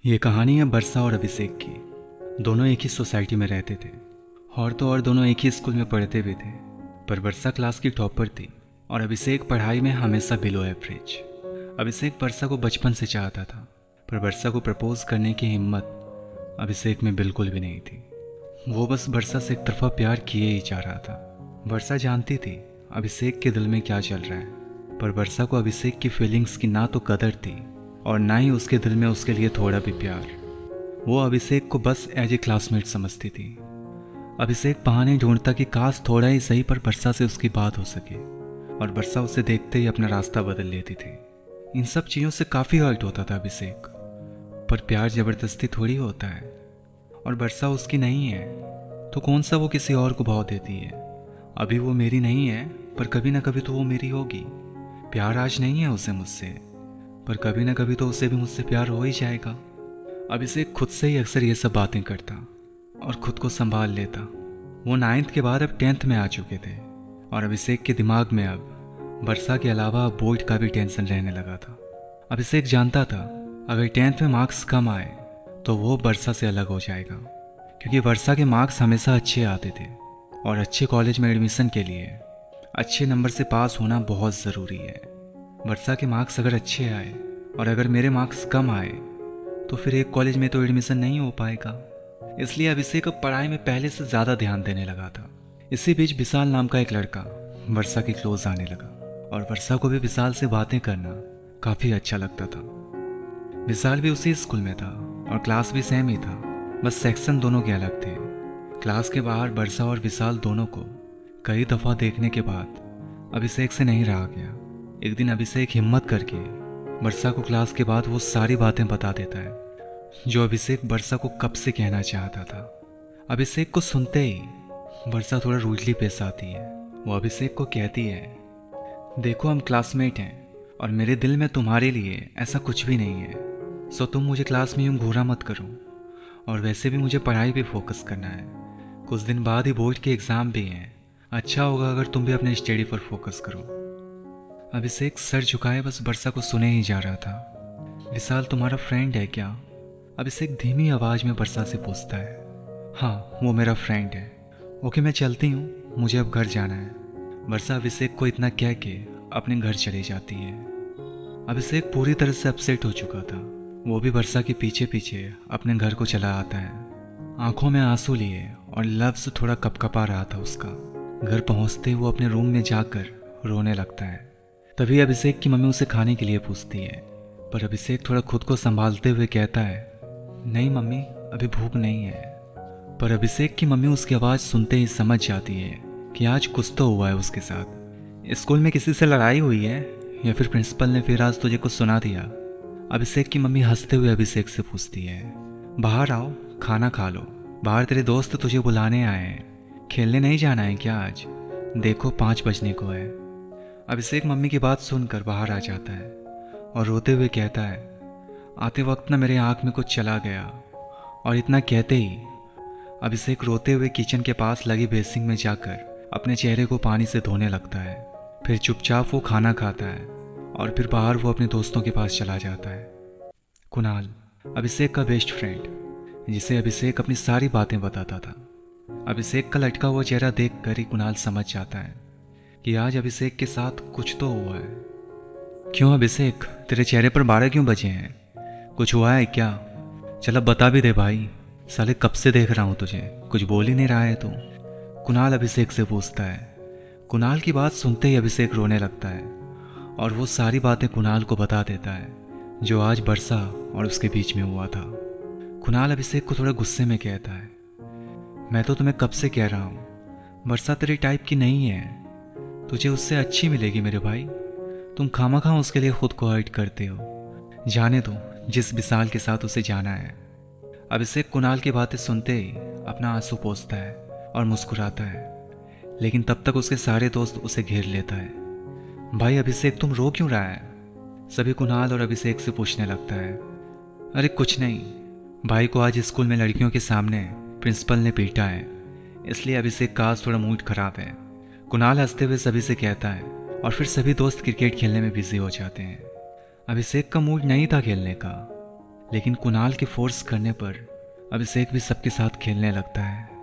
ये कहानी है बरसा और अभिषेक की। दोनों एक ही सोसाइटी में रहते थे और दोनों एक ही स्कूल में पढ़ते भी थे। पर बरसा क्लास की टॉपर थी और अभिषेक पढ़ाई में हमेशा बिलो एवरेज। अभिषेक बरसा को बचपन से चाहता था, पर बरसा को प्रपोज करने की हिम्मत अभिषेक में बिल्कुल भी नहीं थी। वो बस बरसा से एक तरफा प्यार किए ही जा रहा था। बरसा जानती थी अभिषेक के दिल में क्या चल रहा है, पर बरसा को अभिषेक की फीलिंग्स की ना तो कदर थी और ना ही उसके दिल में उसके लिए थोड़ा भी प्यार। वो अभिषेक को बस एज ए क्लासमेट समझती थी। अभिषेक बहाने ढूंढता कि काश थोड़ा ही सही पर बरसा से उसकी बात हो सके, और बरसा उसे देखते ही अपना रास्ता बदल लेती थी। इन सब चीज़ों से काफ़ी हर्ट होता था अभिषेक, पर प्यार ज़बरदस्ती थोड़ी होता है, और बरसा उसकी नहीं है तो कौन सा वो किसी और को भाव देती है। अभी वो मेरी नहीं है, पर कभी ना कभी तो वो मेरी होगी। प्यार आज नहीं है उसे मुझसे, पर कभी ना कभी तो उसे भी मुझसे प्यार हो ही जाएगा। अभिषेक खुद से ही अक्सर ये सब बातें करता और खुद को संभाल लेता। वो 9th के बाद अब 10th में आ चुके थे और अभिषेक के दिमाग में अब बरसा के अलावा बोर्ड का भी टेंशन रहने लगा था। अभिषेक जानता था अगर 10th में मार्क्स कम आए तो वो बरसा से अलग हो जाएगा, क्योंकि बरसा के मार्क्स हमेशा अच्छे आते थे और अच्छे कॉलेज में एडमिशन के लिए अच्छे नंबर से पास होना बहुत ज़रूरी है। बरसा के मार्क्स अगर अच्छे आए और अगर मेरे मार्क्स कम आए तो फिर एक कॉलेज में तो एडमिशन नहीं हो पाएगा। इसलिए अभिषेक अब पढ़ाई में पहले से ज़्यादा ध्यान देने लगा था। इसी बीच विशाल नाम का एक लड़का वर्षा के क्लोज आने लगा और वर्षा को भी विशाल से बातें करना काफ़ी अच्छा लगता था। विशाल भी उसी स्कूल में था और क्लास भी सेम ही था, बस सेक्शन दोनों के अलग थे। क्लास के बाहर वर्षा और विशाल दोनों को कई दफ़ा देखने के बाद अभिषेक से नहीं रहा गया। एक दिन अभिषेक हिम्मत करके वर्षा को क्लास के बाद वो सारी बातें बता देता है जो अभिषेक वर्षा को कब से कहना चाहता था। अभिषेक को सुनते ही वर्षा थोड़ा रूडली पेश आती है। वो अभिषेक को कहती है, देखो हम क्लासमेट हैं और मेरे दिल में तुम्हारे लिए ऐसा कुछ भी नहीं है, सो तुम मुझे क्लास में यूँ घूरा मत करो। और वैसे भी मुझे पढ़ाई पे फोकस करना है, कुछ दिन बाद ही बोर्ड के एग्ज़ाम भी हैं। अच्छा होगा अगर तुम भी अपने स्टडी पर फोकस करो। अभिषेक सर झुकाए बस वर्षा को सुने ही जा रहा था। विशाल तुम्हारा फ्रेंड है क्या? अभिषेक धीमी आवाज़ में वर्षा से पूछता है। हाँ, वो मेरा फ्रेंड है। ओके, मैं चलती हूँ, मुझे अब घर जाना है। वर्षा अभिषेक को इतना कह के अपने घर चली जाती है। अभिषेक पूरी तरह से अपसेट हो चुका था। वो भी वर्षा के पीछे पीछे अपने घर को चला आता है, आंखों में आंसू लिए, और लफ्ज़ थोड़ा कपकपा रहा था उसका। घर पहुँचते वो अपने रूम में जाकर रोने लगता है। तभी अभिषेक की मम्मी उसे खाने के लिए पूछती है, पर अभिषेक थोड़ा खुद को संभालते हुए कहता है, नहीं मम्मी, अभी भूख नहीं है। पर अभिषेक की मम्मी उसकी आवाज़ सुनते ही समझ जाती है कि आज कुछ तो हुआ है उसके साथ। स्कूल में किसी से लड़ाई हुई है या फिर प्रिंसिपल ने फिर आज तुझे कुछ सुना दिया? अभिषेक की मम्मी हंसते हुए अभिषेक से पूछती है, बाहर आओ, खाना खा लो, बाहर तेरे दोस्त तुझे बुलाने आए हैं। खेलने नहीं जाना है क्या आज? देखो 5 बजने को है। अभिषेक मम्मी की बात सुनकर बाहर आ जाता है और रोते हुए कहता है, आते वक्त ना मेरे आँख में कुछ चला गया। और इतना कहते ही अभिषेक रोते हुए किचन के पास लगी बेसिन में जाकर अपने चेहरे को पानी से धोने लगता है। फिर चुपचाप वो खाना खाता है और फिर बाहर वो अपने दोस्तों के पास चला जाता है। कुणाल, अभिषेक का बेस्ट फ्रेंड, जिसे अभिषेक अपनी सारी बातें बताता था। अभिषेक का लटका हुआ चेहरा देख कर ही कुणाल समझ जाता है कि आज अभिषेक के साथ कुछ तो हुआ है। क्यों अभिषेक, तेरे चेहरे पर 12 क्यों बजे हैं? कुछ हुआ है क्या? चल अब बता भी दे भाई, साले कब से देख रहा हूँ तुझे, कुछ बोल ही नहीं रहा है तू। कुणाल अभिषेक से पूछता है। कुणाल की बात सुनते ही अभिषेक रोने लगता है और वो सारी बातें कुणाल को बता देता है जो आज बरसा और उसके बीच में हुआ था। कुणाल अभिषेक को थोड़ा गुस्से में कहता है, मैं तो तुम्हें कब से कह रहा हूँ, बरसा तेरी टाइप की नहीं है, तुझे उससे अच्छी मिलेगी मेरे भाई। तुम खामखा उसके लिए खुद को हर्ट करते हो। जाने दो, जिस विशाल के साथ उसे जाना है। अभिषेक कुणाल की बातें सुनते ही अपना आंसू पोंछता है और मुस्कुराता है, लेकिन तब तक उसके सारे दोस्त उसे घेर लेता है। भाई अभिषेक, तुम रो क्यों रहा है? सभी कुणाल और अभिषेक से पूछने लगता है। अरे कुछ नहीं, भाई को आज स्कूल में लड़कियों के सामने प्रिंसिपल ने पीटा है, इसलिए अभिषेक का आज थोड़ा मूड खराब है। कुणाल हंसते हुए सभी से कहता है और फिर सभी दोस्त क्रिकेट खेलने में बिजी हो जाते हैं। अभिषेक का मूड नहीं था खेलने का, लेकिन कुणाल के फोर्स करने पर अभिषेक भी सबके साथ खेलने लगता है।